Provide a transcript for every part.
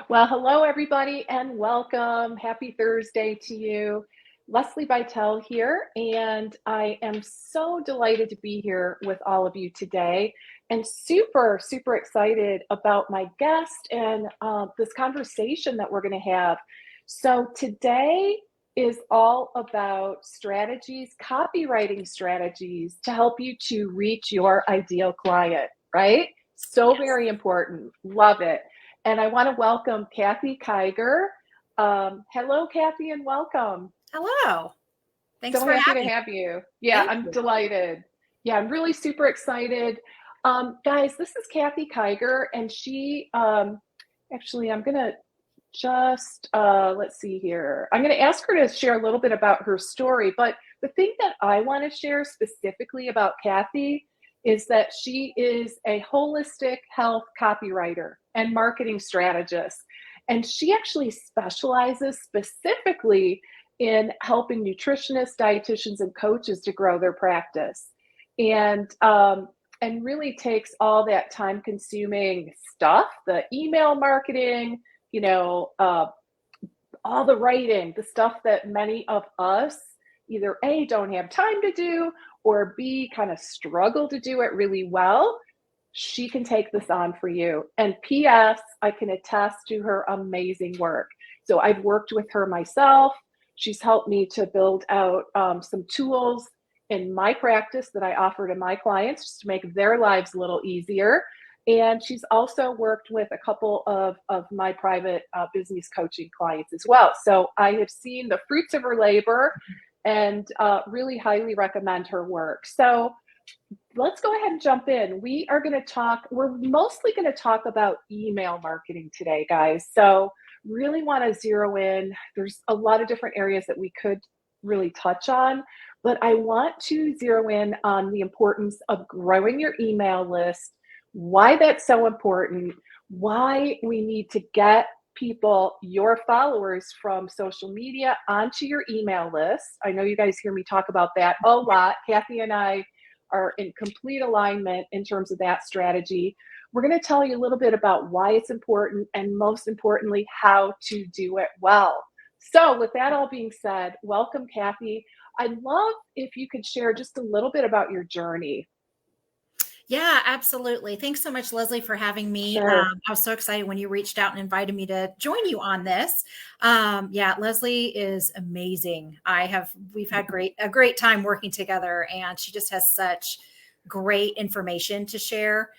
Well, hello, everybody, and welcome. Happy Thursday to you. Leslie Vitale here, and I am so delighted to be here with all of you today and super excited about my guest and this conversation that we're going to have. So, today is all about strategies, copywriting strategies to help you to reach your ideal client, right? So Yes. very important. Love it. And I want to welcome Kathy Kiger. Hello, Kathy, and welcome. Hello. Thanks So for happy to having me. have you. Yeah, Thank I'm you. delighted. Yeah, I'm really super excited. Guys, this is Kathy Kiger, and I'm going to let's see here. I'm going to ask her to share a little bit about her story. But the thing that I want to share specifically about Kathy is that she is a holistic health copywriter and marketing strategist. And she actually specializes specifically in helping nutritionists, dietitians, and coaches to grow their practice. And really takes all that time consuming stuff, the email marketing, you know, all the writing, the stuff that many of us either A, don't have time to do, or B, kind of struggle to do it really well. She can take this on for you. And P.S., I can attest to her amazing work. So I've worked with her myself. She's helped me to build out some tools in my practice that I offer to my clients just to make their lives a little easier. And she's also worked with a couple of my private business coaching clients as well. So I have seen the fruits of her labor and really highly recommend her work. So let's go ahead and jump in. We're mostly going to talk about email marketing today, guys. So really want to zero in. There's a lot of different areas that we could really touch on, but I want to zero in on the importance of growing your email list, why that's so important, why we need to get people, your followers from social media onto your email list. I know you guys hear me talk about that a lot. Kathy and I are in complete alignment in terms of that strategy. We're going to tell you a little bit about why it's important and most importantly, how to do it well. So with that all being said, welcome, Kathy. I'd love if you could share just a little bit about your journey. Yeah, absolutely. Thanks so much, Leslie, for having me. Sure. I was so excited when you reached out and invited me to join you on this. Yeah, Leslie is amazing. We've had a great time working together, and she just has such great information to share.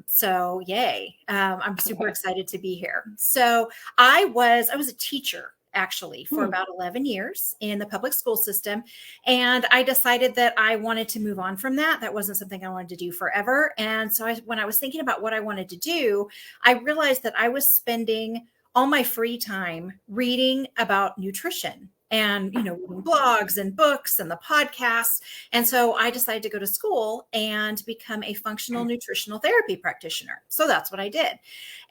So yay. I'm super excited to be here. So I was a teacher actually for Hmm. about 11 years in the public school system. And I decided that I wanted to move on from that. That wasn't something I wanted to do forever. And so when I was thinking about what I wanted to do, I realized that I was spending all my free time reading about nutrition and, reading blogs and books and the podcasts. And so I decided to go to school and become a functional nutritional therapy practitioner. So that's what I did.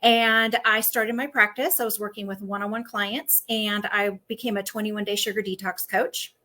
And I started my practice. I was working with one-on-one clients, and I became a 21-day sugar detox coach.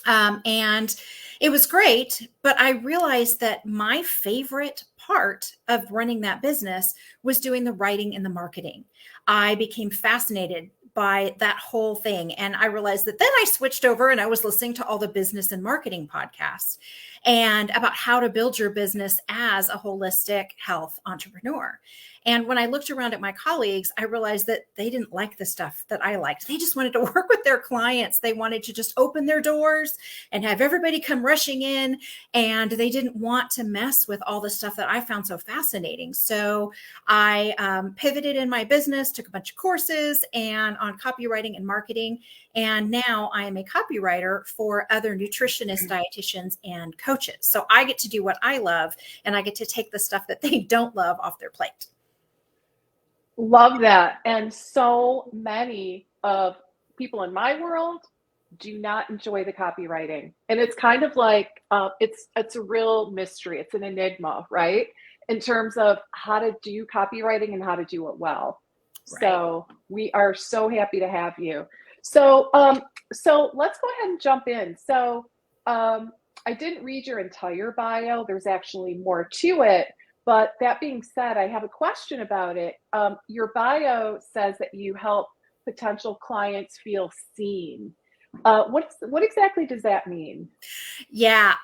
And it was great, but I realized that my favorite part of running that business was doing the writing and the marketing. I became fascinated by that whole thing. And I realized that then I switched over and I was listening to all the business and marketing podcasts and about how to build your business as a holistic health entrepreneur. And when I looked around at my colleagues, I realized that they didn't like the stuff that I liked. They just wanted to work with their clients. They wanted to just open their doors and have everybody come rushing in. And they didn't want to mess with all the stuff that I found so fascinating. So I pivoted in my business, took a bunch of courses and on copywriting and marketing. And now I am a copywriter for other nutritionists, dietitians, and coaches. So I get to do what I love, and I get to take the stuff that they don't love off their plate. Love that. And so many of people in my world do not enjoy the copywriting. And it's kind of like it's a real mystery. It's an enigma, right? In terms of how to do copywriting and how to do it well. Right. So we are so happy to have you. So let's go ahead and jump in. So I didn't read your entire bio. There's actually more to it, But that being said, I have a question about it. Your bio says that you help potential clients feel seen. What exactly does that mean? Yeah,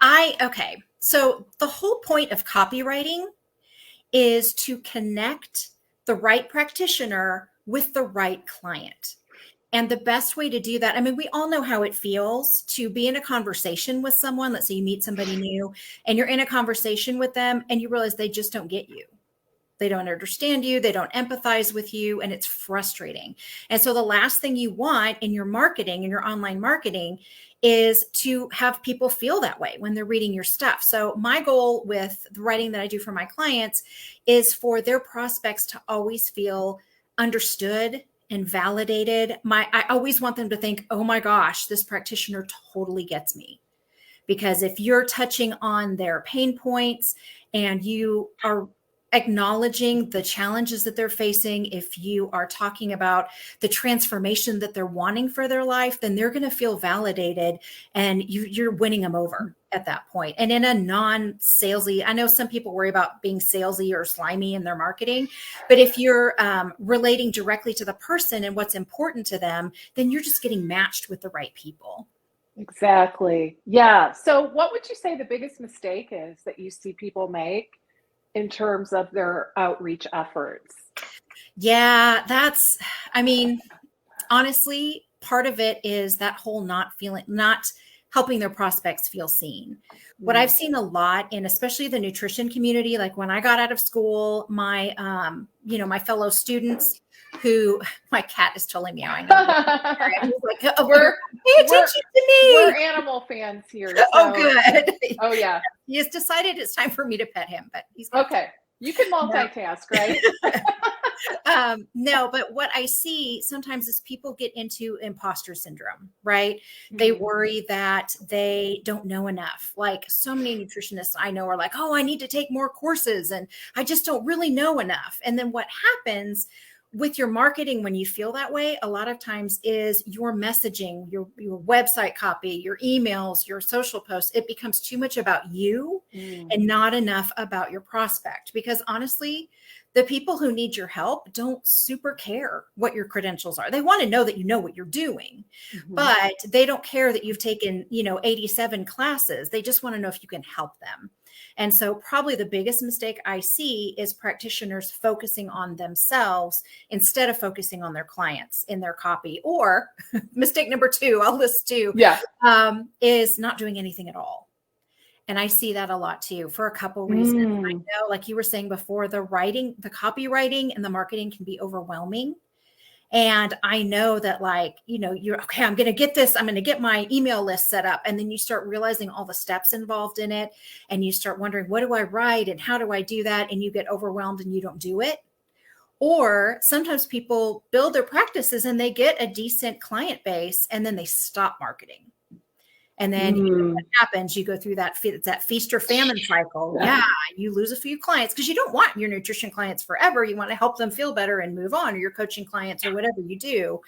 okay. So the whole point of copywriting is to connect the right practitioner with the right client. And the best way to do that, I mean, we all know how it feels to be in a conversation with someone. Let's say you meet somebody new and you're in a conversation with them and you realize they just don't get you. They don't understand you. They don't empathize with you. And it's frustrating. And so the last thing you want in your marketing, in your online marketing, is to have people feel that way when they're reading your stuff. So my goal with the writing that I do for my clients is for their prospects to always feel understood and validated. I always want them to think, oh my gosh, this practitioner totally gets me. Because if you're touching on their pain points and you are acknowledging the challenges that they're facing, if you are talking about the transformation that they're wanting for their life, then they're going to feel validated and you're winning them over at that point. And in a non-salesy, I know some people worry about being salesy or slimy in their marketing, but if you're relating directly to the person and what's important to them, then you're just getting matched with the right people. Exactly. Yeah. So what would you say the biggest mistake is that you see people make in terms of their outreach efforts? Yeah, I mean, honestly, part of it is that whole not helping their prospects feel seen. What I've seen a lot in, especially the nutrition community, like when I got out of school, my, my fellow students my cat is totally meowing. He's like, oh, pay attention to me. We're animal fans here. So. Oh, good. Oh, yeah. He has decided it's time for me to pet him, but he's okay. You can multitask, right? No, but what I see sometimes is people get into imposter syndrome, right? Mm-hmm. They worry that they don't know enough. Like so many nutritionists I know are like, oh, I need to take more courses and I just don't really know enough. And then what happens with your marketing when you feel that way, a lot of times is your messaging, your website copy, your emails, your social posts, it becomes too much about you and not enough about your prospect. Because honestly, the people who need your help don't super care what your credentials are. They want to know that you know what you're doing, but they don't care that you've taken, 87 classes. They just want to know if you can help them. And so probably the biggest mistake I see is practitioners focusing on themselves instead of focusing on their clients in their copy. Or mistake number 2, I'll list 2, is not doing anything at all. And I see that a lot too for a couple reasons. I know, like you were saying before, the copywriting and the marketing can be overwhelming. And I know that you're okay, I'm going to get this. I'm going to get my email list set up. And then you start realizing all the steps involved in it. And you start wondering, what do I write? And how do I do that? And you get overwhelmed and you don't do it. Or sometimes people build their practices and they get a decent client base and then they stop marketing. And then what happens? You go through that feast or famine cycle. Yeah, you lose a few clients because you don't want your nutrition clients forever. You want to help them feel better and move on, or your coaching clients or whatever you do.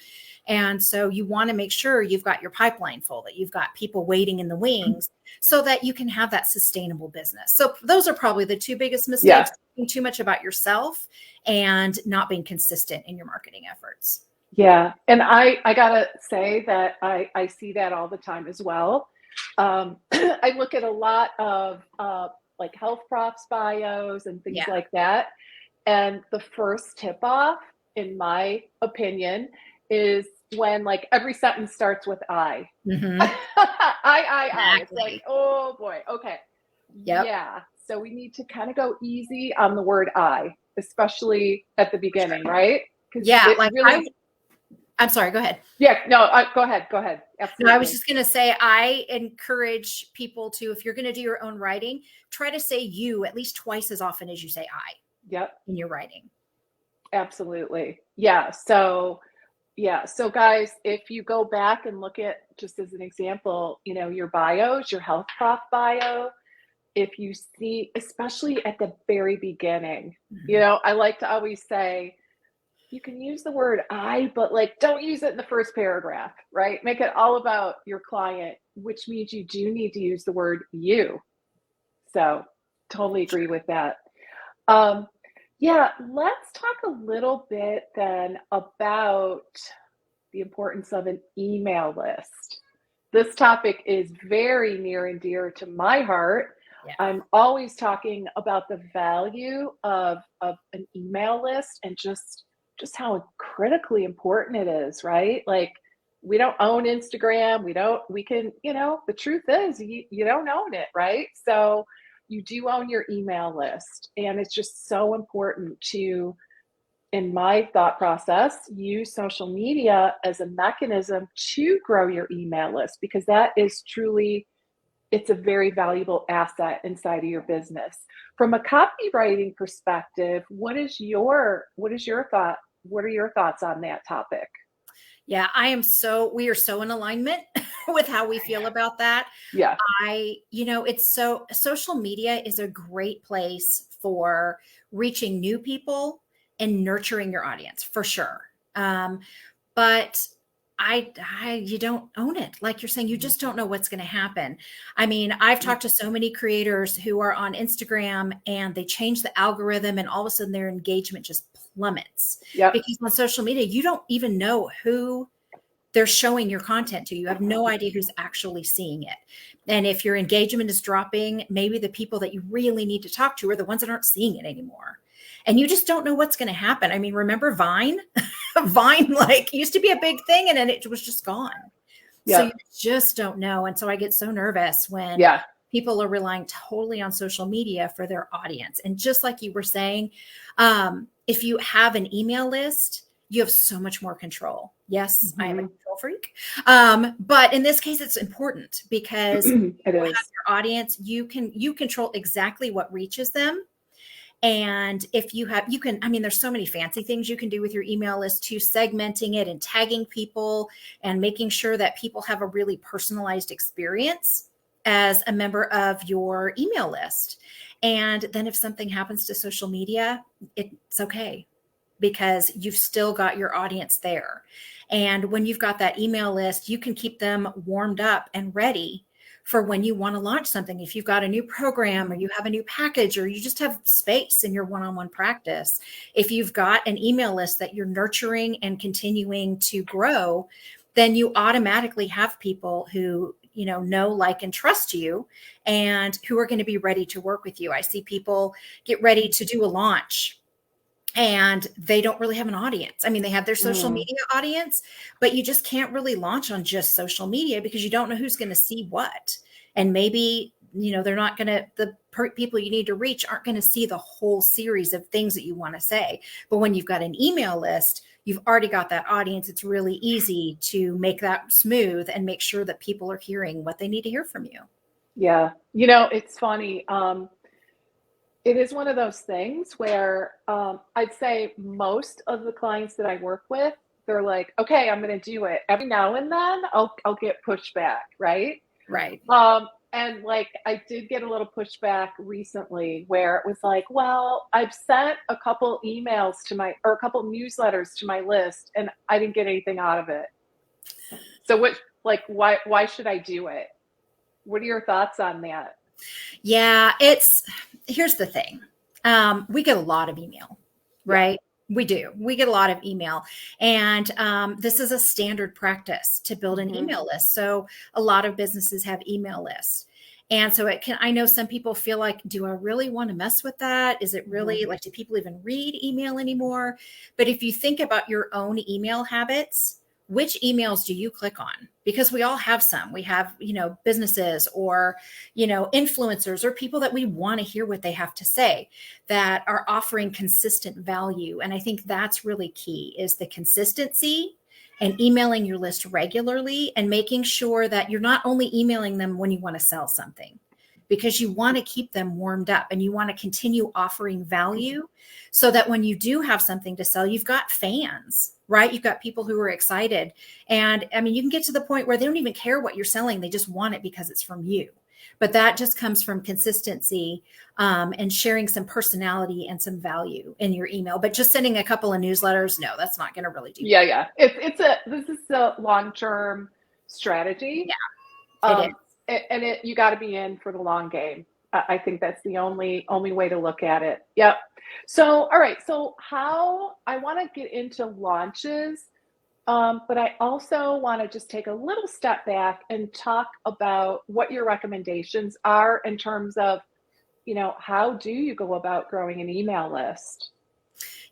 And so you want to make sure you've got your pipeline full, that you've got people waiting in the wings so that you can have that sustainable business. So those are probably the 2 biggest mistakes, thinking too much about yourself and not being consistent in your marketing efforts. Yeah. And I gotta say that I see that all the time as well. I look at a lot of like health profs bios and things like that. And the first tip off, in my opinion, is when like every sentence starts with I. I. It's like, oh boy. Okay. Yep. Yeah. So we need to kind of go easy on the word I, especially at the beginning, right? Yeah. I'm sorry, go ahead. Yeah, no, go ahead. Absolutely. No, I was just going to say, I encourage people to, if you're going to do your own writing, try to say you at least twice as often as you say I. Yep. In your writing. Absolutely. Yeah. So guys, if you go back and look at, just as an example, your bios, your health prof bio, if you see, especially at the very beginning, I like to always say, you can use the word I, but don't use it in the first paragraph, right? Make it all about your client, which means you do need to use the word you. So totally agree with that. Um, yeah, let's talk a little bit then about the importance of an email list. This topic is very near and dear to my heart. Yeah. I'm always talking about the value of an email list and just how critically important it is, right? Like we don't own Instagram. We can, the truth is you don't own it, right? So you do own your email list. And it's just so important to, in my thought process, use social media as a mechanism to grow your email list because that is truly, it's a very valuable asset inside of your business. From a copywriting perspective, what is your thought? What are your thoughts on that topic? Yeah, we are so in alignment with how we feel about that. Yeah. Social media is a great place for reaching new people and nurturing your audience for sure. But you don't own it. Like you're saying, you just don't know what's going to happen. I mean, I've talked to so many creators who are on Instagram and they change the algorithm and all of a sudden their engagement just plummets. Yep. Because on social media, you don't even know who they're showing your content to. You have no idea who's actually seeing it. And if your engagement is dropping, maybe the people that you really need to talk to are the ones that aren't seeing it anymore. And you just don't know what's going to happen. I mean, remember Vine? Vine like used to be a big thing and then it was just gone. Yeah. So you just don't know. And so I get so nervous when people are relying totally on social media for their audience. And just like you were saying, if you have an email list, you have so much more control. Yes, I am a control freak. But in this case, it's important because you have your audience, you control exactly what reaches them. And if there's so many fancy things you can do with your email list too, segmenting it and tagging people and making sure that people have a really personalized experience as a member of your email list. And then if something happens to social media, it's okay because you've still got your audience there. And when you've got that email list, you can keep them warmed up and ready for when you want to launch something. If you've got a new program or you have a new package or you just have space in your one-on-one practice, if you've got an email list that you're nurturing and continuing to grow, then you automatically have people who know, like, and trust you and who are going to be ready to work with you. I see people get ready to do a launch and they don't really have an audience. I mean, they have their social media audience, but you just can't really launch on just social media because you don't know who's going to see what. And maybe, they're not going to, the people you need to reach aren't going to see the whole series of things that you want to say. But when you've got an email list, you've already got that audience. It's really easy to make that smooth and make sure that people are hearing what they need to hear from you. Yeah. It's funny. It is one of those things where I'd say most of the clients that I work with, they're like, okay, I'm going to do it. Every now and then I'll get pushback, right? Right. And like I did get a little pushback recently where it was like, well, I've sent a couple emails or a couple newsletters to my list and I didn't get anything out of it. So why should I do it? What are your thoughts on that? Yeah, here's the thing. We get a lot of email, right? Yeah. We do. We get a lot of email. And this is a standard practice to build an email list. So a lot of businesses have email lists. And so I know some people feel like, do I really want to mess with that? Is it really do people even read email anymore? But if you think about your own email habits, which emails do you click on? Because we all have some. We have, businesses or, influencers or people that we want to hear what they have to say that are offering consistent value. And I think that's really key is the consistency and emailing your list regularly and making sure that you're not only emailing them when you want to sell something, because you want to keep them warmed up and you want to continue offering value so that when you do have something to sell, you've got fans, right? You've got people who are excited. And I mean, you can get to the point where they don't even care what you're selling. They just want it because it's from you. But that just comes from consistency and sharing some personality and some value in your email. But just sending a couple of newsletters, no, that's not going to really do. Yeah. This is a long-term strategy. Yeah, it is. And you got to be in for the long game. I think that's the only way to look at it. Yep. So, all right. So, how I want to get into launches, but I also want to just take a little step back and talk about what your recommendations are in terms of, how do you go about growing an email list?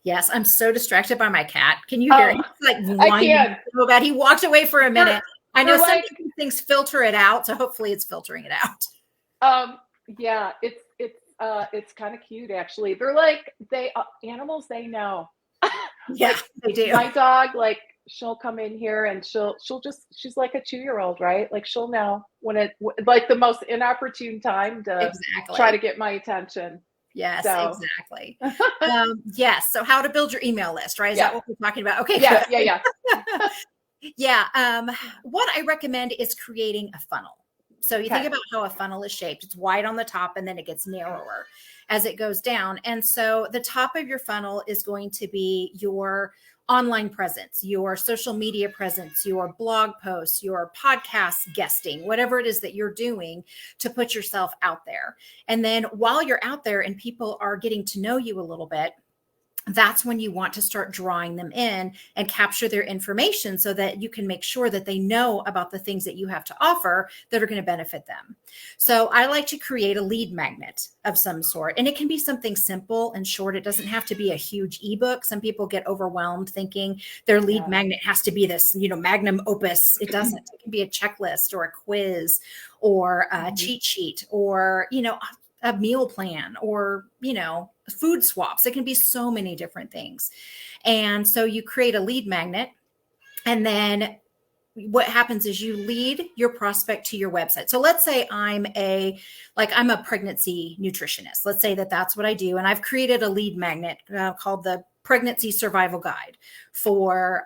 Yes, I'm so distracted by my cat. Can you hear it? Oh, He's like I whining can. so bad. He walked away for a They're, minute. I know they're like, sometimes things filter it out, so hopefully it's filtering it out. um, yeah, it's kind of cute actually. They're like animals they know. Yeah, Like they do. my dog, like she'll come in here and she's like a 2-year-old, right? Like she'll know when like the most inopportune time to try to Exactly. get my attention. Yes, So exactly. Yes. So how to build your email list, right? Is that yeah, what we're talking about? Okay, yeah, good. yeah, yeah. Yeah. What I recommend is creating a funnel. So you think Okay. about how a funnel is shaped. It's wide on the top and then it gets narrower as it goes down. And so the top of your funnel is going to be your online presence, your social media presence, your blog posts, your podcast guesting, whatever it is that you're doing to put yourself out there. And then while you're out there and people are getting to know you a little bit, that's when you want to start drawing them in and capture their information so that you can make sure that they know about the things that you have to offer that are going to benefit them. So I like to create a lead magnet of some sort, and it can be something simple and short. It doesn't have to be a huge ebook. Some people get overwhelmed thinking their lead Yeah. magnet has to be this, magnum opus. It doesn't. It can be a checklist or a quiz or a cheat sheet or, a meal plan or, food swaps. It can be so many different things. And so you create a lead magnet, and then what happens is you lead your prospect to your website. So let's say I'm a pregnancy nutritionist. Let's say that that's what I do. And I've created a lead magnet called the Pregnancy Survival Guide for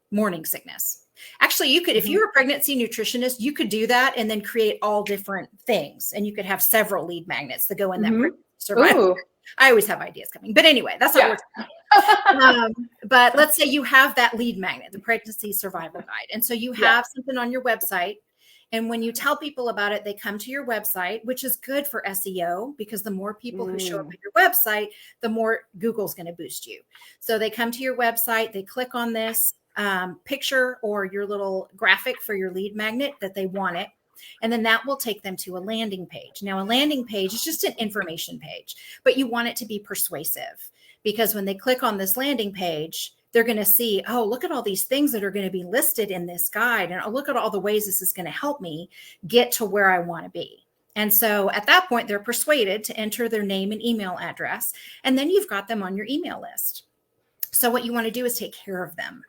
morning sickness. Actually, you could, if you're a pregnancy nutritionist, you could do that and then create all different things. And you could have several lead magnets that go in that pregnancy survival. Ooh. I always have ideas coming. But anyway, that's not what but let's say you have that lead magnet, the Pregnancy Survival Guide. And so you have something on your website. And when you tell people about it, they come to your website, which is good for SEO because the more people who show up at your website, the more Google's going to boost you. So they come to your website, they click on this picture or your little graphic for your lead magnet that they want it. And then that will take them to a landing page. Now, a landing page is just an information page, but you want it to be persuasive because when they click on this landing page, they're going to see, oh, look at all these things that are going to be listed in this guide. And look at all the ways this is going to help me get to where I want to be. And so at that point, they're persuaded to enter their name and email address. And then you've got them on your email list. So what you want to do is take care of them.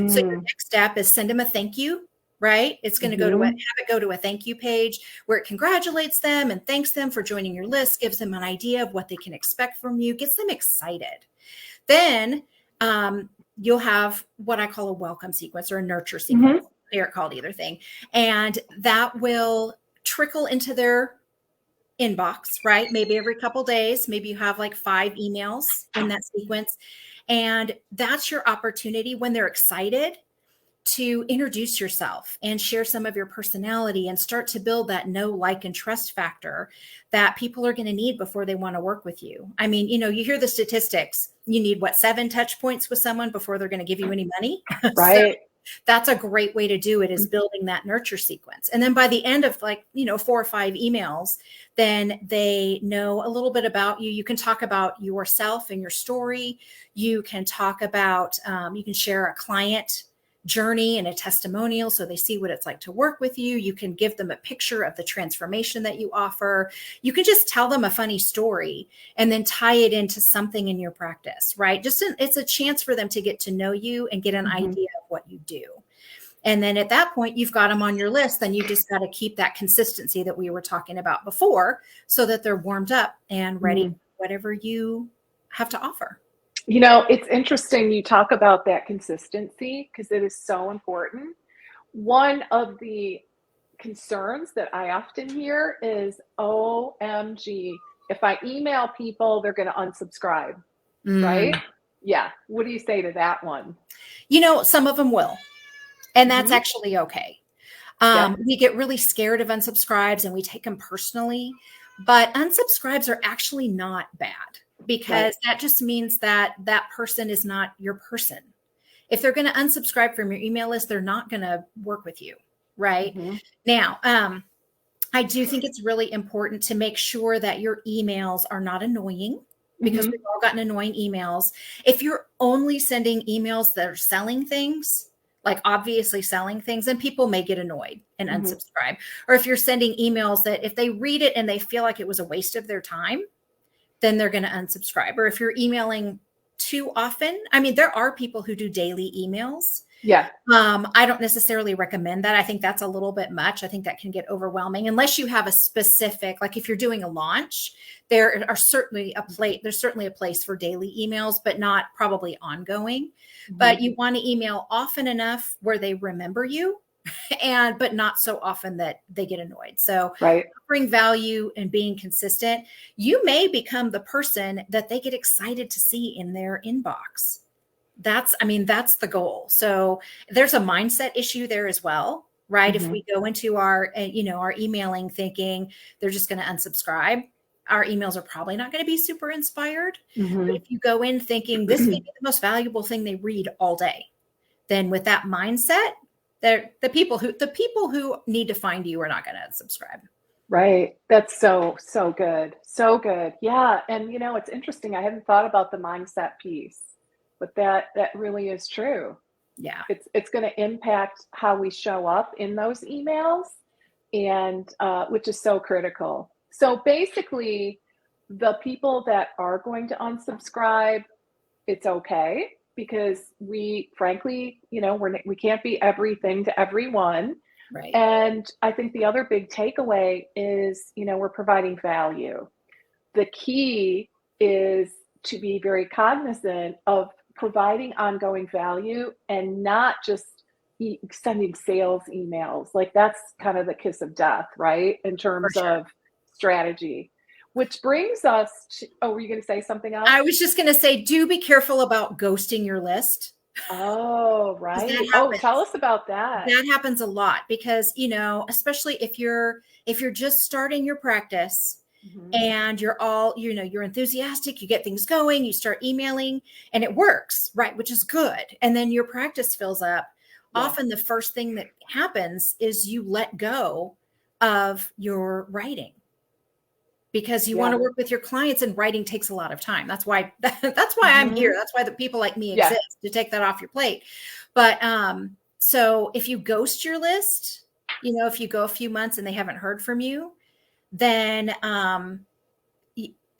So your next step is send them a thank you, right? It's going to have it go to a thank you page where it congratulates them and thanks them for joining your list, gives them an idea of what they can expect from you, gets them excited. Then you'll have what I call a welcome sequence or a nurture sequence. They're called either thing. And that will trickle into their inbox, right? Maybe every couple days, maybe you have like 5 emails in that sequence. And that's your opportunity when they're excited to introduce yourself and share some of your personality and start to build that know, like, and trust factor that people are going to need before they want to work with you. I mean, you hear the statistics. You need 7 touch points with someone before they're going to give you any money. Right. So that's a great way to do it, is building that nurture sequence. And then by the end of 4 or 5 emails, then they know a little bit about you. You can talk about yourself and your story. You can talk about, you can share a client journey and a testimonial so they see what it's like to work with you. You can give them a picture of the transformation that you offer. You can just tell them a funny story and then tie it into something in your practice, right? It's a chance for them to get to know you and get an idea of what you do. And then at that point, you've got them on your list. Then you just got to keep that consistency that we were talking about before so that they're warmed up and ready for whatever you have to offer. It's interesting you talk about that consistency because it is so important. One of the concerns that I often hear is, OMG, if I email people, they're going to unsubscribe, right? Yeah. What do you say to that one? Some of them will. And that's actually okay. We get really scared of unsubscribes and we take them personally. But unsubscribes are actually not bad, because that just means that that person is not your person. If they're going to unsubscribe from your email list, they're not going to work with you. Right. Now, I do think it's really important to make sure that your emails are not annoying, because we've all gotten annoying emails. If you're only sending emails that are selling things, like obviously selling things, then people may get annoyed and unsubscribe. Or if you're sending emails that if they read it and they feel like it was a waste of their time, then they're going to unsubscribe. Or if you're emailing too often, I mean, there are people who do daily emails. Yeah. I don't necessarily recommend that. I think that's a little bit much. I think that can get overwhelming unless you have a specific, like if you're doing a launch, there's certainly a place for daily emails, but not probably ongoing. But you want to email often enough where they remember you, but not so often that they get annoyed. So offering value and being consistent, you may become the person that they get excited to see in their inbox. That's the goal. So there's a mindset issue there as well, right? If we go into our emailing thinking they're just going to unsubscribe, our emails are probably not going to be super inspired. But if you go in thinking this may be the most valuable thing they read all day, then with that mindset, the people who need to find you are not going to unsubscribe. Right. That's so good. So good. Yeah. And it's interesting. I hadn't thought about the mindset piece, but that really is true. Yeah. It's going to impact how we show up in those emails, and which is so critical. So basically, the people that are going to unsubscribe, it's okay, because we frankly, we can't be everything to everyone. Right. And I think the other big takeaway is, we're providing value. The key is to be very cognizant of providing ongoing value and not just sending sales emails. Like that's kind of the kiss of death, right? In terms of strategy. Which brings us to, were you going to say something else? I was just going to say, do be careful about ghosting your list. Oh, right. Tell us about that. That happens a lot because, especially if you're just starting your practice and you're all, you're enthusiastic, you get things going, you start emailing and it works, right? Which is good. And then your practice fills up. Yeah. Often the first thing that happens is you let go of your writing, because you want to work with your clients, and writing takes a lot of time. That's why I'm here. That's why the people like me exist, to take that off your plate. But so if you ghost your list, if you go a few months and they haven't heard from you, then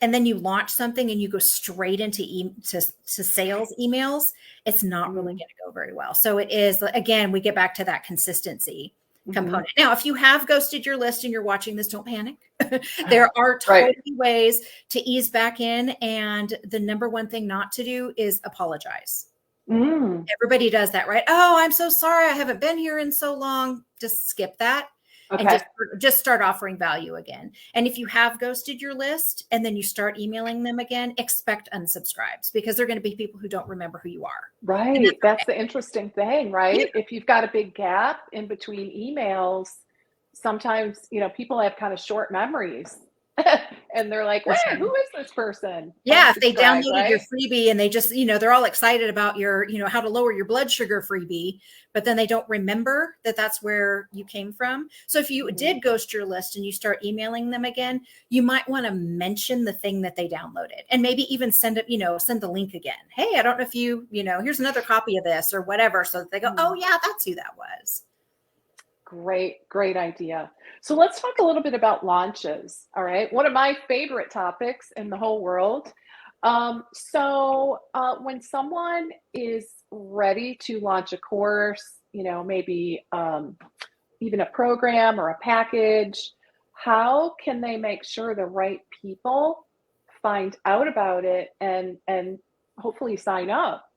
and then you launch something and you go straight into to sales emails, it's not really going to go very well. So it is, again, we get back to that consistency component. Now, if you have ghosted your list and you're watching this, don't panic. There are totally ways to ease back in. And the number one thing not to do is apologize. Everybody does that, right? Oh, I'm so sorry. I haven't been here in so long. Just skip that. Okay. And just start offering value again. And if you have ghosted your list and then you start emailing them again, expect unsubscribes, because they're going to be people who don't remember who you are. Right. That's the interesting thing, right? Yeah. If you've got a big gap in between emails, sometimes, people have kind of short memories. And they're like, who is this person? Yeah, if they downloaded your freebie and they just, they're all excited about your, how to lower your blood sugar freebie, but then they don't remember that that's where you came from. So if you did ghost your list and you start emailing them again, you might want to mention the thing that they downloaded, and maybe even send the link again. Hey, I don't know if here's another copy of this or whatever. So that they go, oh yeah, that's who that was. Great idea. So let's talk a little bit about launches. All right. One of my favorite topics in the whole world. So when someone is ready to launch a course, maybe even a program or a package, how can they make sure the right people find out about it and hopefully sign up?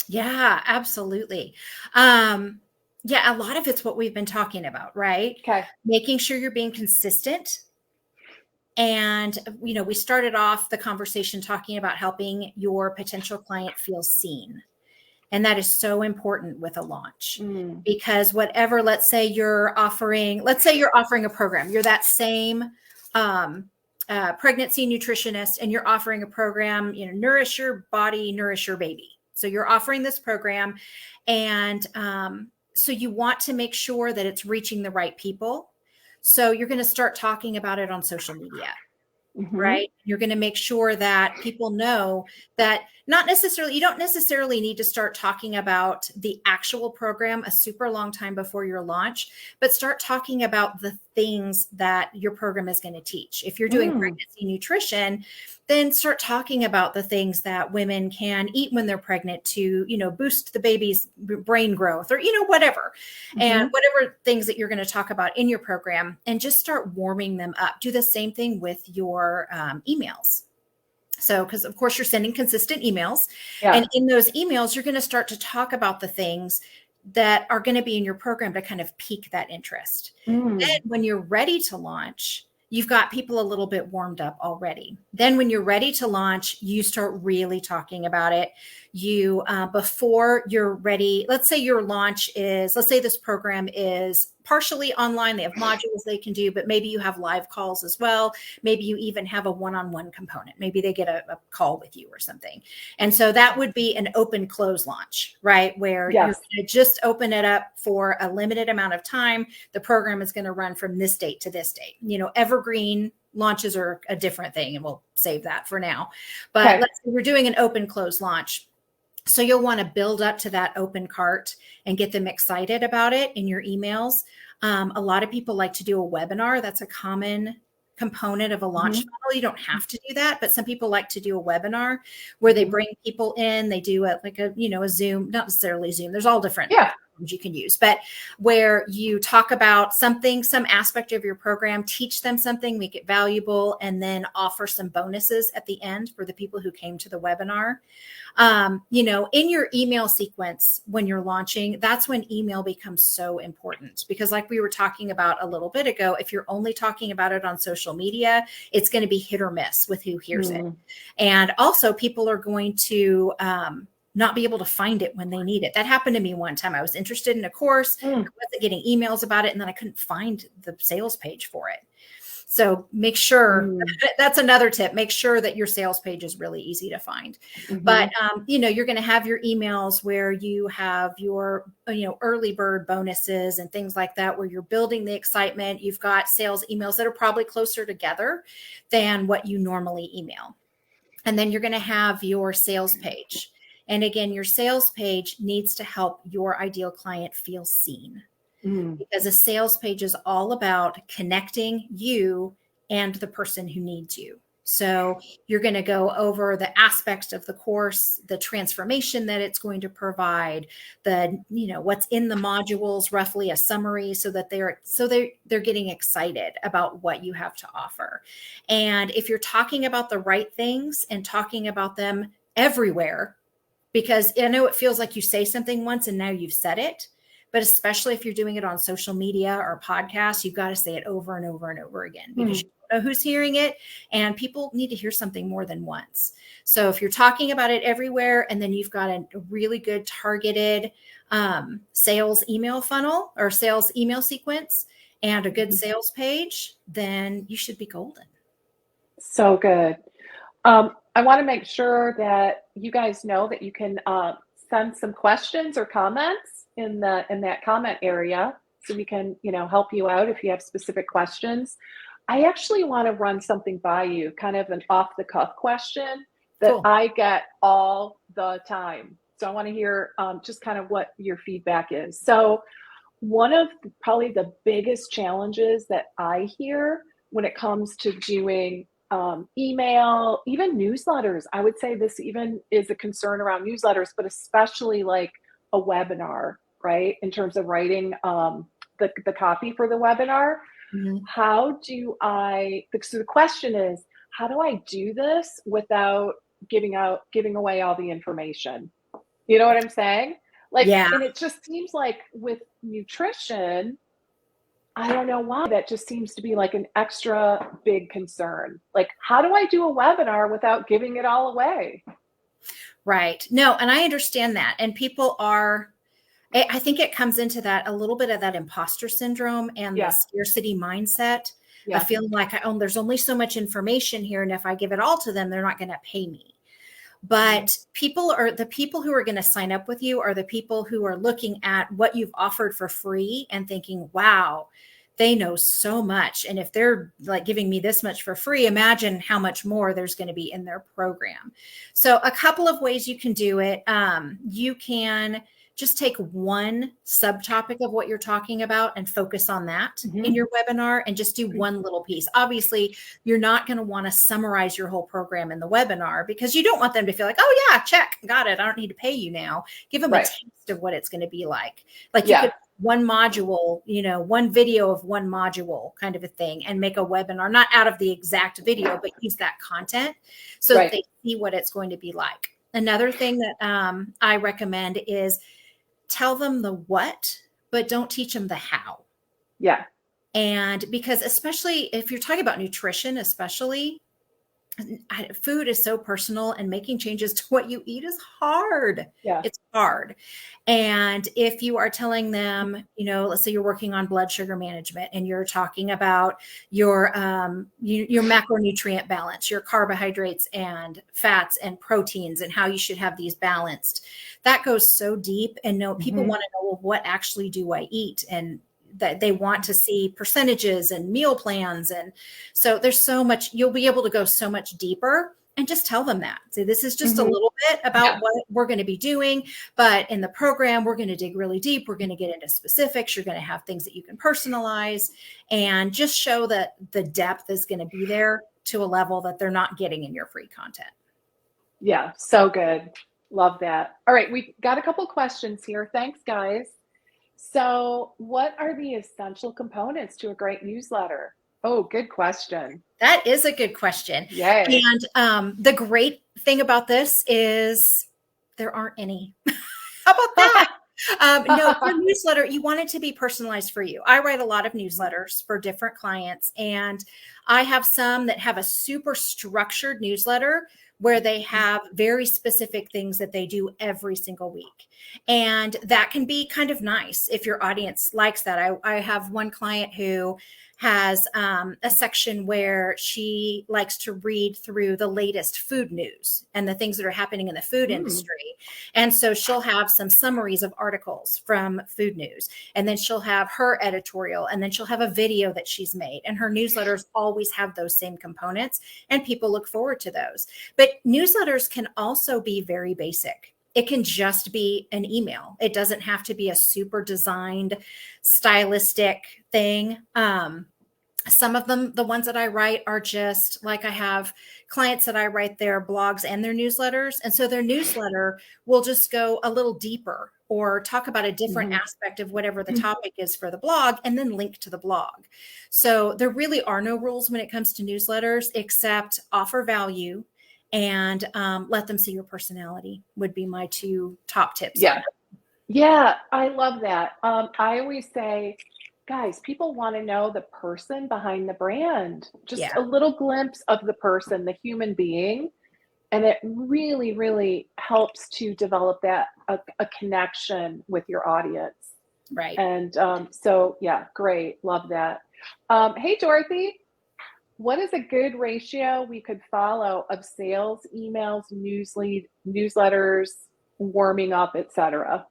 Yeah, absolutely. Yeah, a lot of it's what we've been talking about, right? Okay. Making sure you're being consistent. And, we started off the conversation talking about helping your potential client feel seen. And that is so important with a launch, because whatever, let's say you're offering a program, you're that same pregnancy nutritionist and you're offering a program, nourish your body, nourish your baby. So you're offering this program, and so you want to make sure that it's reaching the right people. So you're going to start talking about it on social media. Right. You're going to make sure that people know that you don't necessarily need to start talking about the actual program a super long time before your launch, but start talking about the things that your program is going to teach. If you're doing pregnancy nutrition, then start talking about the things that women can eat when they're pregnant to, boost the baby's brain growth or, whatever, and whatever things that you're going to talk about in your program, and just start warming them up. Do the same thing with your emails. So, because of course you're sending consistent emails, and in those emails, you're going to start to talk about the things that are going to be in your program to kind of pique that interest. Then when you're ready to launch, you've got people a little bit warmed up already. Then when you're ready to launch, you start really talking about it. You, before you're ready, let's say this program is partially online. They have modules they can do, but maybe you have live calls as well. Maybe you even have a one-on-one component. Maybe they get a call with you or something. And so that would be an open close launch, right? Where you're going to just open it up for a limited amount of time. The program is going to run from this date to this date. Evergreen launches are a different thing, and we'll save that for now. But let's say we're doing an open close launch. So you'll want to build up to that open cart and get them excited about it in your emails. A lot of people like to do a webinar. That's a common component of a launch funnel. You don't have to do that, but some people like to do a webinar where they bring people in. They do a Zoom, not necessarily Zoom. There's all different you can use, but where you talk about some aspect of your program, teach them something, make it valuable, and then offer some bonuses at the end for the people who came to the webinar. In your email sequence, when you're launching, that's when email becomes so important, because like we were talking about a little bit ago, if you're only talking about it on social media, it's going to be hit or miss with who hears it. And also people are going to, not be able to find it when they need it. That happened to me one time. I was interested in a course, I wasn't getting emails about it, and then I couldn't find the sales page for it. So make sure, that's another tip, make sure that your sales page is really easy to find. But, you're going to have your emails where you have your, early bird bonuses and things like that, where you're building the excitement. You've got sales emails that are probably closer together than what you normally email. And then you're going to have your sales page. And again, your sales page needs to help your ideal client feel seen, because a sales page is all about connecting you and the person who needs you. So you're going to go over the aspects of the course, the transformation that it's going to provide, what's in the modules, roughly a summary, so that they're getting excited about what you have to offer. And if you're talking about the right things and talking about them everywhere, because I know it feels like you say something once and now you've said it, but especially if you're doing it on social media or podcasts, you've got to say it over and over and over again, because you don't know who's hearing it, and people need to hear something more than once. So if you're talking about it everywhere, and then you've got a really good targeted sales email funnel or sales email sequence and a good sales page, then you should be golden. So good. I want to make sure that you guys know that you can send some questions or comments in that comment area, so we can help you out if you have specific questions. I actually want to run something by you, kind of an off-the-cuff question that I get all the time. So I want to hear just kind of what your feedback is. So one of probably the biggest challenges that I hear when it comes to doing email, even newsletters. I would say this even is a concern around newsletters, but especially like a webinar, right? In terms of writing the copy for the webinar. How do so the question is, how do I do this without giving away all the information? You know what I'm saying? And it just seems like with nutrition, I don't know why, that just seems to be like an extra big concern. Like, how do I do a webinar without giving it all away? Right. No, and I understand that. And I think it comes into that a little bit of that imposter syndrome and the scarcity mindset, of Yeah. feeling like, oh, there's only so much information here. And if I give it all to them, they're not going to pay me. But the people who are going to sign up with you are the people who are looking at what you've offered for free and thinking, wow, they know so much. And if they're like giving me this much for free, imagine how much more there's going to be in their program. So a couple of ways you can do it. You can just take one subtopic of what you're talking about and focus on that in your webinar and just do one little piece. Obviously, you're not going to want to summarize your whole program in the webinar because you don't want them to feel like, oh yeah, check, got it. I don't need to pay you now. Give them a taste of what it's going to be like. Like you could one module, one video of one module kind of a thing and make a webinar, not out of the exact video, but use that content so that they see what it's going to be like. Another thing that I recommend is tell them the what, but don't teach them the how. Yeah. And because especially if you're talking about nutrition, especially food is so personal and making changes to what you eat is hard. Yeah. It's hard. And if you are telling them, let's say you're working on blood sugar management and you're talking about your macronutrient balance, your carbohydrates and fats and proteins and how you should have these balanced, that goes so deep. And people want to know, well, what actually do I eat? And that they want to see percentages and meal plans. And so there's so much, you'll be able to go so much deeper and just tell them that. So this is just a little bit about what we're going to be doing, but in the program, we're going to dig really deep. We're going to get into specifics. You're going to have things that you can personalize and just show that the depth is going to be there to a level that they're not getting in your free content. Yeah. So good. Love that. All right. We got a couple questions here. Thanks, guys. So what are the essential components to a great newsletter? Oh, good question. That is a good question. Yay. And the great thing about this is there aren't any. How about that? No, your newsletter, you want it to be personalized for you. I write a lot of newsletters for different clients, and I have some that have a super structured newsletter where they have very specific things that they do every single week. And that can be kind of nice if your audience likes that. I have one client who has a section where she likes to read through the latest food news and the things that are happening in the food industry. And so she'll have some summaries of articles from food news, and then she'll have her editorial, and then she'll have a video that she's made. And her newsletters always have those same components, and people look forward to those. But newsletters can also be very basic. It can just be an email. It doesn't have to be a super designed, stylistic thing. Some of them, the ones that I write, are just like, I have clients that I write their blogs and their newsletters. And so their newsletter will just go a little deeper or talk about a different aspect of whatever the topic is for the blog, and then link to the blog. So there really are no rules when it comes to newsletters, except offer value and let them see your personality would be my two top tips. Yeah, I love that. I always say, guys, people want to know the person behind the brand, just a little glimpse of the person, the human being. And it really, really helps to develop that, a connection with your audience. Right. And so, yeah, great. Love that. Hey, Dorothy, what is a good ratio we could follow of sales, emails, newsletters, warming up, etc.?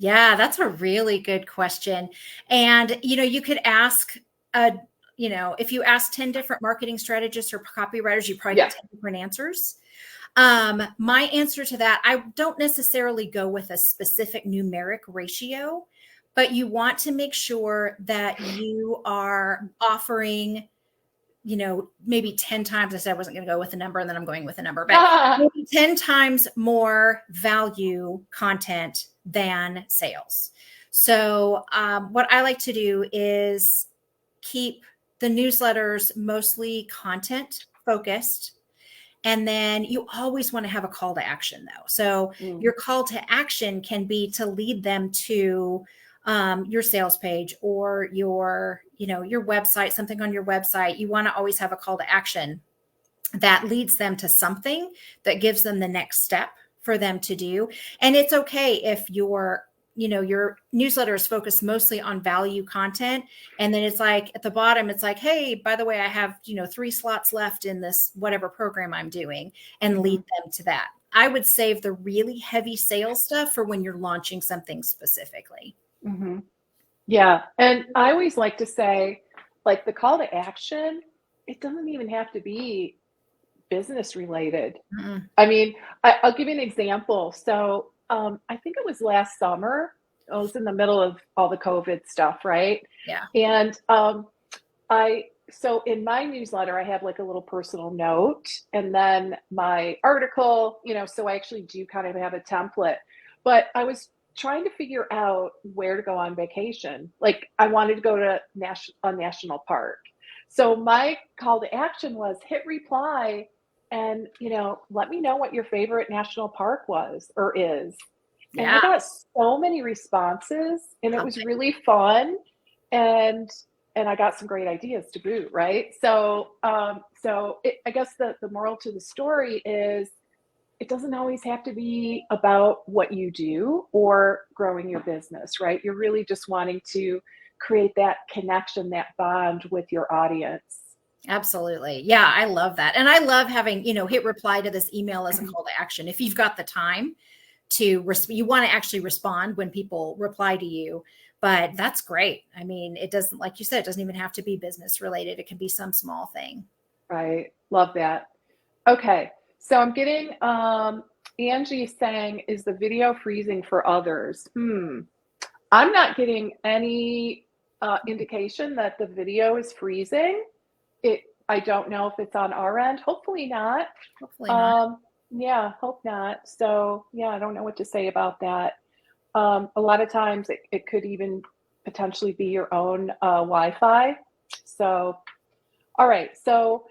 Yeah, that's a really good question. And, you could ask, if you ask 10 different marketing strategists or copywriters, you probably get 10 different answers. My answer to that, I don't necessarily go with a specific numeric ratio, but you want to make sure that you are offering, maybe 10 times. I said I wasn't going to go with a number, and then I'm going with a number, but maybe 10 times more value content than sales. So what I like to do is keep the newsletters mostly content focused. And then you always want to have a call to action, though. So your call to action can be to lead them to your sales page or your website, something on your website. You want to always have a call to action that leads them to something that gives them the next step for them to do. And it's okay if your your newsletter is focused mostly on value content. And then it's like at the bottom, it's like, hey, by the way, I have, 3 slots left in this whatever program I'm doing, and lead them to that. I would save the really heavy sales stuff for when you're launching something specifically. Mm-hmm. Yeah. And I always like to say, like, the call to action, it doesn't even have to be business related. Mm-mm. I mean, I'll give you an example. So I think it was last summer. I was in the middle of all the COVID stuff, right? Yeah. And so in my newsletter, I have like a little personal note, and then my article, so I actually do kind of have a template. But I was trying to figure out where to go on vacation. Like, I wanted to go to a national park. So my call to action was hit reply and, let me know what your favorite national park was or is. And I Yeah. got so many responses, and it was really fun. And I got some great ideas to boot, right? So I guess the moral to the story is, it doesn't always have to be about what you do or growing your business, right? You're really just wanting to create that connection, that bond with your audience. Absolutely. Yeah, I love that. And I love having, hit reply to this email as a call to action. If you've got the time to, you want to actually respond when people reply to you, but that's great. I mean, it doesn't, like you said, it doesn't even have to be business related. It can be some small thing. Right. Love that. Okay. So I'm getting, Angie saying, is the video freezing for others? I'm not getting any indication that the video is freezing. I don't know if it's on our end. Hopefully not. Hopefully not. Yeah, hope not. So yeah, I don't know what to say about that. A lot of times it could even potentially be your own Wi-Fi. So, all right. So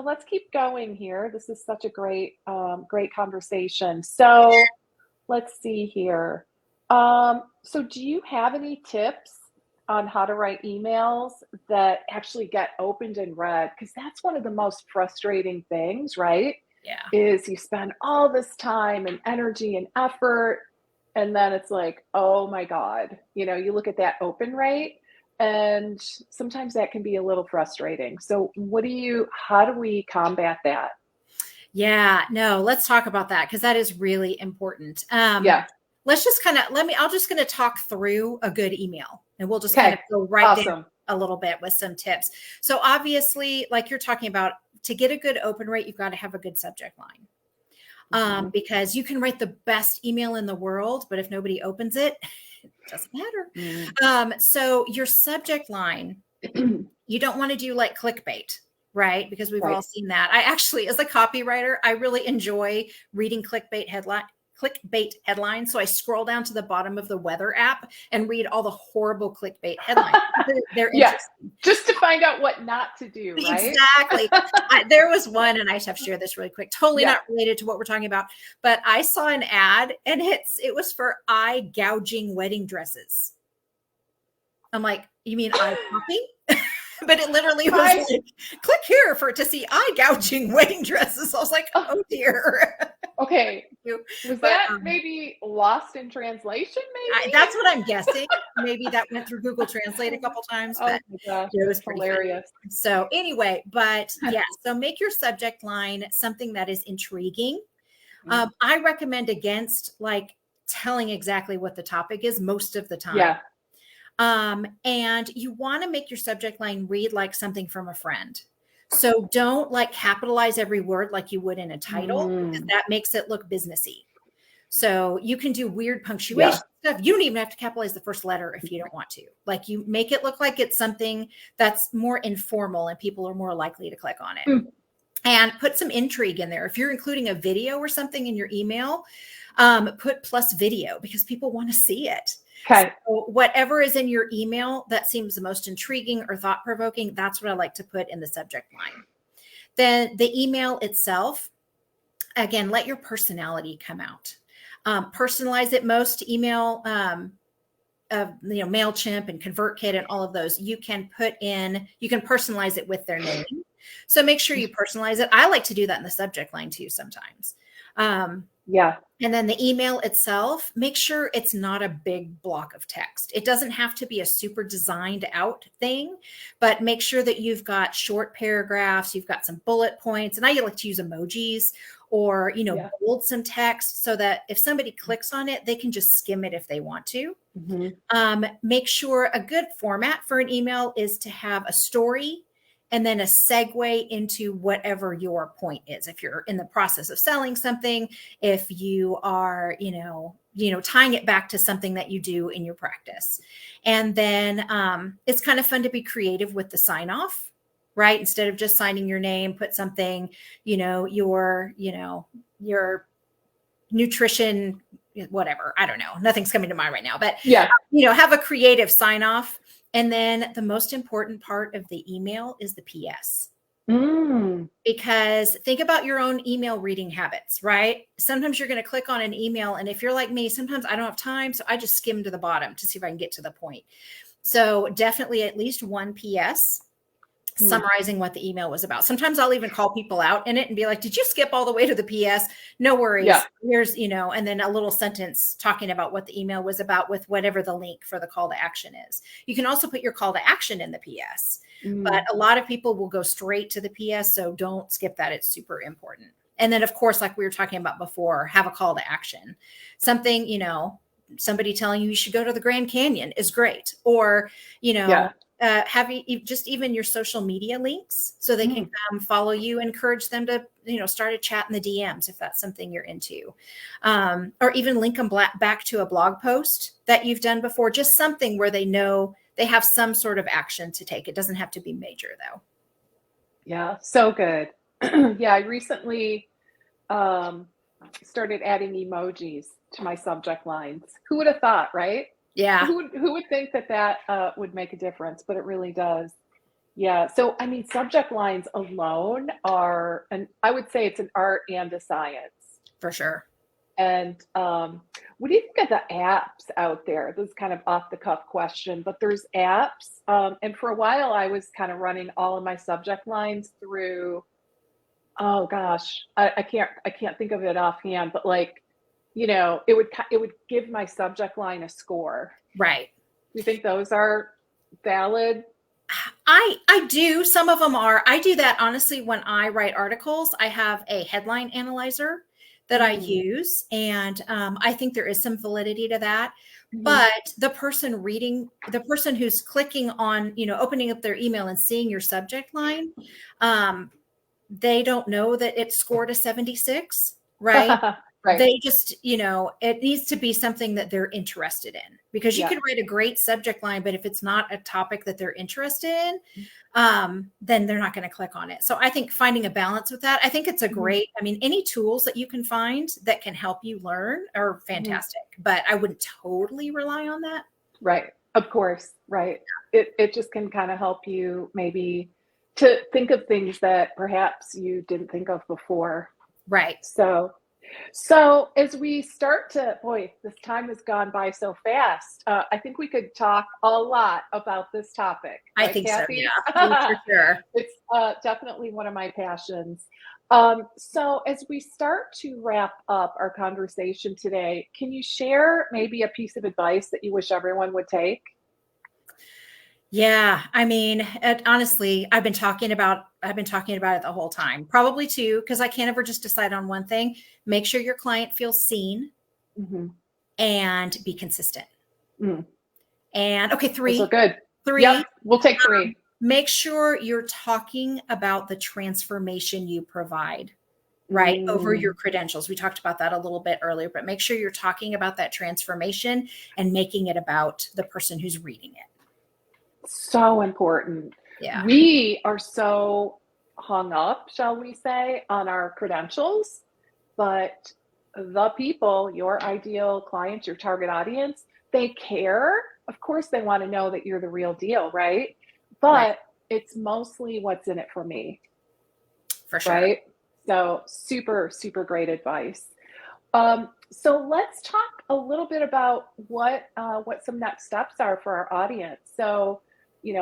let's keep going here. This is such a great conversation. So let's see here. So do you have any tips on how to write emails that actually get opened and read? Because that's one of the most frustrating things, right? Yeah. Is you spend all this time and energy and effort, and then it's like, oh my God, you look at that open rate, and sometimes that can be a little frustrating. So how do we combat that? Yeah, no, let's talk about that, because that is really important. Yeah. Let's just I'm just going to talk through a good email, and we'll just kind of go right down a little bit with some tips. So obviously, like you're talking about, to get a good open rate, you've got to have a good subject line. Because you can write the best email in the world, but if nobody opens it, it doesn't matter. So your subject line, you don't want to do like clickbait, right? Because we've all seen that. I actually, as a copywriter, I really enjoy reading clickbait headlines. So I scroll down to the bottom of the weather app and read all the horrible clickbait headlines. They're interesting. Just to find out what not to do, right? Exactly. There was one, and I just have to share this really quick, totally not related to what we're talking about, but I saw an ad, and it was for eye gouging wedding dresses. I'm like, you mean eye popping? But it literally was like, click here to see eye gouging wedding dresses. I was like, oh dear. Okay. Was that maybe lost in translation? Maybe that's what I'm guessing. Maybe that went through Google Translate a couple times. But oh my gosh, it was hilarious. Funny. So anyway, but yeah, so make your subject line something that is intriguing. I recommend against like telling exactly what the topic is most of the time. Yeah. And you want to make your subject line read like something from a friend. So don't like capitalize every word like you would in a title, because that makes it look businessy. So you can do weird punctuation stuff. You don't even have to capitalize the first letter if you don't want to. Like, you make it look like it's something that's more informal and people are more likely to click on it. And put some intrigue in there. If you're including a video or something in your email, put plus video, because people want to see it. Okay. So whatever is in your email that seems the most intriguing or thought-provoking, that's what I like to put in the subject line. Then the email itself, again, let your personality come out. Personalize it. Most email, MailChimp and ConvertKit and all of those, you can personalize it with their name. So make sure you personalize it. I like to do that in the subject line too sometimes. Yeah. And then the email itself, make sure it's not a big block of text. It doesn't have to be a super designed out thing, but make sure that you've got short paragraphs, you've got some bullet points. And I like to use emojis or, Yeah. bold some text so that if somebody clicks on it, they can just skim it if they want to. Hmm. Make sure a good format for an email is to have a story and then a segue into whatever your point is. If you're in the process of selling something, if you are, tying it back to something that you do in your practice. And then it's kind of fun to be creative with the sign off, right? Instead of just signing your name, put something, your nutrition, whatever. I don't know. Nothing's coming to mind right now, but Yeah. have a creative sign off. And then the most important part of the email is the PS. Mm. Because think about your own email reading habits, right? Sometimes you're going to click on an email. And if you're like me, sometimes I don't have time. So I just skim to the bottom to see if I can get to the point. So definitely at least one PS summarizing what the email was about. Sometimes I'll even call people out in it and be like, did you skip all the way to the PS? No worries. Yeah. Here's, and then a little sentence talking about what the email was about with whatever the link for the call to action is. You can also put your call to action in the PS, but a lot of people will go straight to the PS. So don't skip that. It's super important. And then of course, like we were talking about before, have a call to action. Something, somebody telling you should go to the Grand Canyon is great. Or, have you just even your social media links so they can come follow you, encourage them to, start a chat in the DMs if that's something you're into, or even link them back to a blog post that you've done before, just something where they know they have some sort of action to take. It doesn't have to be major though. Yeah. So good. Yeah. I recently started adding emojis to my subject lines. Who would have thought, right? Yeah. Who would think that would make a difference, but it really does. Yeah. So, I mean, subject lines alone are, and I would say it's an art and a science. For sure. And what do you think of the apps out there? This is kind of off the cuff question, but there's apps. And for a while, I was kind of running all of my subject lines through. Oh gosh, I can't think of it offhand, but like, it would give my subject line a score. Right. Do you think those are valid? I do. Some of them are. I do that honestly when I write articles. I have a headline analyzer that I use, and I think there is some validity to that. But the person who's clicking on, opening up their email and seeing your subject line, they don't know that it scored a 76, right? Right. They just, it needs to be something that they're interested in, because you Yeah. could write a great subject line, but if it's not a topic that they're interested in, then they're not going to click on it. So I think finding a balance with that, I think it's a great, any tools that you can find that can help you learn are fantastic, but I wouldn't totally rely on that. Right. Of course. Right. It just can kind of help you maybe to think of things that perhaps you didn't think of before. Right. So as we start to, boy, this time has gone by so fast. I think we could talk a lot about this topic. I Right, think Kathy? so. Yeah, for sure. It's definitely one of my passions. So as we start to wrap up our conversation today, can you share maybe a piece of advice that you wish everyone would take? Yeah, honestly, I've been talking about it the whole time. Probably too, because I can't ever just decide on one thing. Make sure your client feels seen Mm-hmm. and be consistent. Mm. And okay, Those are three. good. Yep, we'll take three. Make sure you're talking about the transformation you provide, right? Over your credentials. We talked about that a little bit earlier, but make sure you're talking about that transformation and making it about the person who's reading it. So important. Yeah. We are so hung up, shall we say, on our credentials, but the people, your ideal clients, your target audience, they care. Of course, they want to know that you're the real deal, right? But Right. it's mostly what's in it for me, For sure. right? So super, super great advice. So let's talk a little bit about what some next steps are for our audience. So,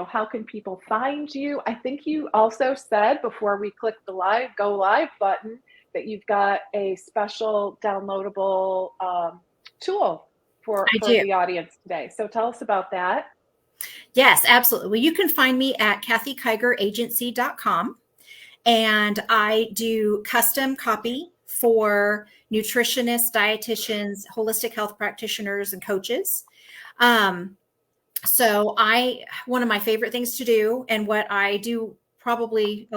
how can people find you? I think you also said before we click the go live button, that you've got a special downloadable tool for I do. the audience today. So tell us about that. Yes, absolutely. Well, you can find me at kathykigeragency.com. And I do custom copy for nutritionists, dietitians, holistic health practitioners, and coaches. So one of my favorite things to do, and what I do probably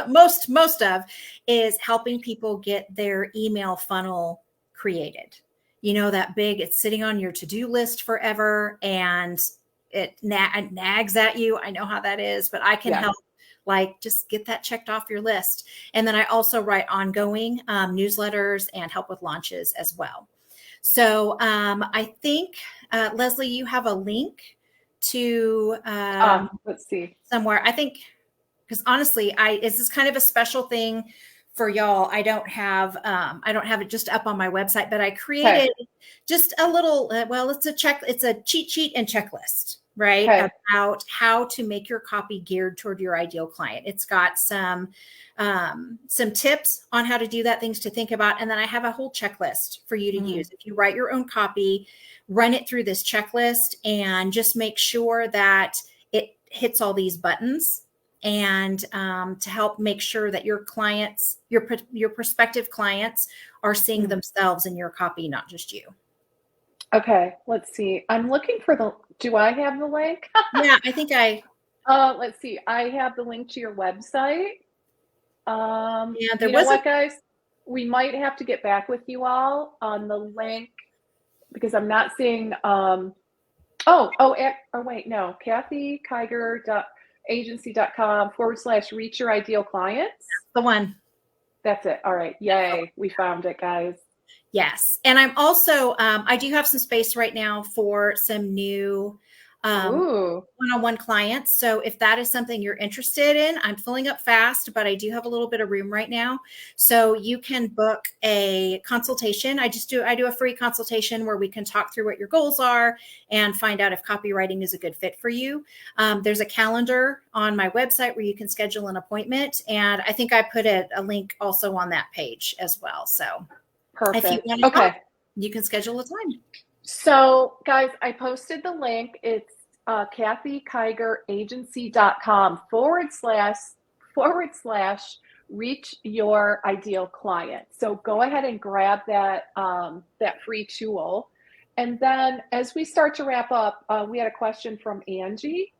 most of, is helping people get their email funnel created. You know, that big, it's sitting on your to-do list forever and it nags at you. I know how that is, but I can help, like, just get that checked off your list. And then I also write ongoing newsletters and help with launches as well. So I think, Leslie, you have a link to let's see somewhere. I think, because honestly, this is kind of a special thing for y'all. I don't have it just up on my website, but I created just a little, it's a cheat sheet and checklist, right? About how to make your copy geared toward your ideal client. It's got some tips on how to do that, things to think about. And then I have a whole checklist for you to use. If you write your own copy, run it through this checklist and just make sure that it hits all these buttons, and to help make sure that your clients, your prospective clients, are seeing themselves in your copy, not just you. Okay, let's see. I'm looking for do I have the link? Yeah, I think let's see. I have the link to your website. Yeah, you know what, guys? We might have to get back with you all on the link, because I'm not seeing, wait, no, kathykigeragency.com/reach your ideal clients. The one. That's it. All right. Yay. We found it, guys. Yes. And I'm also, I do have some space right now for some new one-on-one clients. So if that is something you're interested in, I'm filling up fast, but I do have a little bit of room right now. So you can book a consultation. I do a free consultation where we can talk through what your goals are and find out if copywriting is a good fit for you. There's a calendar on my website where you can schedule an appointment. And I think I put a link also on that page as well. So perfect. If you want to talk, you can schedule a time. So, guys, I posted the link. It's kathykigeragency.com/reach your ideal client. So go ahead and grab that free tool. And then as we start to wrap up, we had a question from Angie.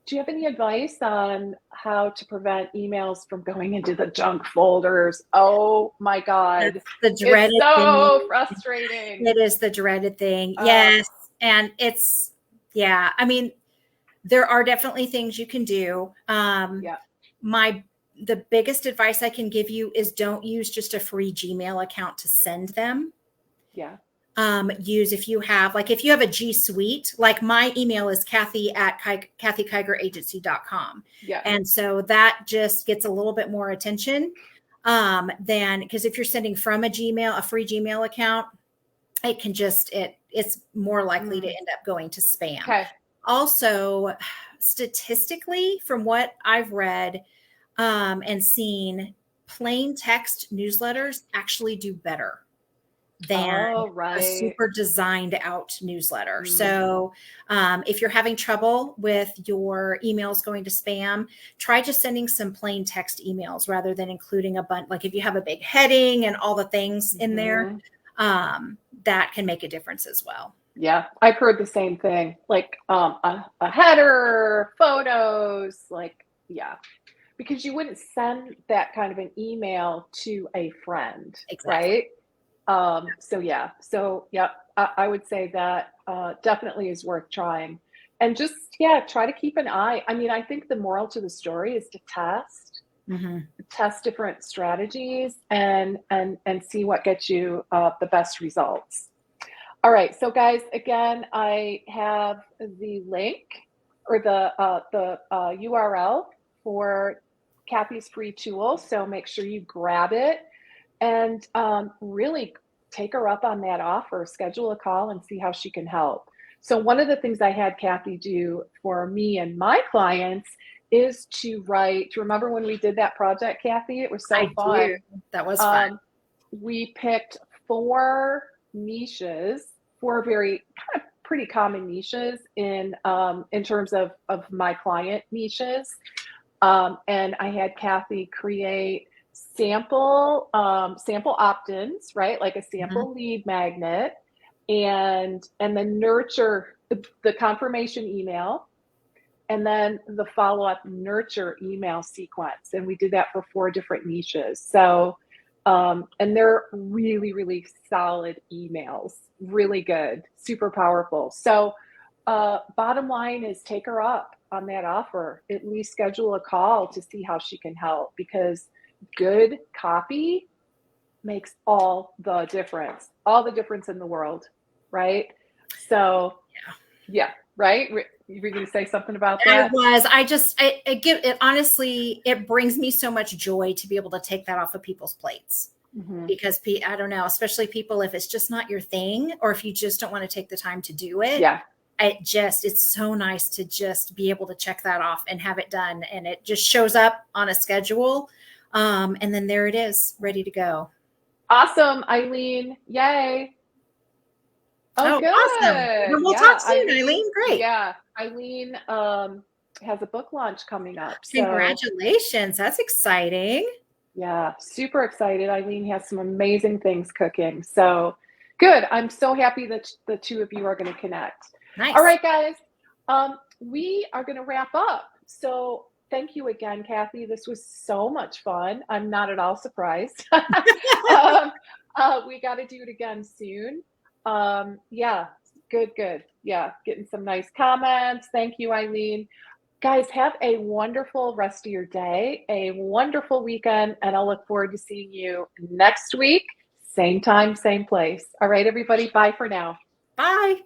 Do you have any advice on how to prevent emails from going into the junk folders? Oh my God. That's the dreaded it's so thing. Frustrating. It is the dreaded thing. Yes. And it's, I mean, there are definitely things you can do. The biggest advice I can give you is don't use just a free Gmail account to send them. Yeah. If you have a G Suite, like my email is Kathy@kathykigeragency.com. Yeah. And so that just gets a little bit more attention because if you're sending from a free Gmail account, it can it's more likely to end up going to spam. Okay. Also, statistically, from what I've read and seen, plain text newsletters actually do better than a super designed out newsletter. So if you're having trouble with your emails going to spam, try just sending some plain text emails rather than including a bunch. Like if you have a big heading and all the things in there, that can make a difference as well. Yeah, I've heard the same thing. Like a header, photos, because you wouldn't send that kind of an email to a friend, right? I would say that definitely is worth trying. And just, try to keep an eye. I mean, I think the moral to the story is to test different strategies and see what gets you the best results. All right. So guys, again, I have the link or the URL for Kathy's free tool. So make sure you grab it. And really take her up on that offer, schedule a call and see how she can help. So one of the things I had Kathy do for me and my clients is to remember when we did that project, Kathy? It was so fun. That was fun. we picked 4 niches, 4 very kind of pretty common niches in terms of my client niches. And I had Kathy create sample opt-ins, right? Like a Mhm. sample lead magnet, and then nurture the confirmation email, and then the follow-up nurture email sequence. And we did that for 4 different niches. So, and they're really, really solid emails, really good, super powerful. So, bottom line is take her up on that offer. At least schedule a call to see how she can help, because good copy makes all the difference in the world, right? So, yeah, right? You were going to say something about I that? was. It honestly, it brings me so much joy to be able to take that off of people's plates. Mm-hmm. Because I don't know, especially people, if it's just not your thing, or if you just don't want to take the time to do it. Yeah. It's so nice to just be able to check that off and have it done. And it just shows up on a schedule. And then there it is, ready to go. Awesome, Eileen. Yay. Oh, Oh, awesome. good. Well, we'll Yeah, talk soon, Eileen. Great. Yeah, Eileen has a book launch coming up. So, Congratulations. That's exciting. yeah, super excited. Eileen has some amazing things cooking. So, good. I'm so happy that the two of you are going to connect. Nice. All right, guys. We are going to wrap up. So, thank you again, Kathy. This was so much fun. I'm not at all surprised. We got to do it again soon. Yeah, good. Yeah, getting some nice comments. Thank you, Eileen. Guys, have a wonderful rest of your day, a wonderful weekend, and I'll look forward to seeing you next week. Same time, same place. All right, everybody. Bye for now. Bye.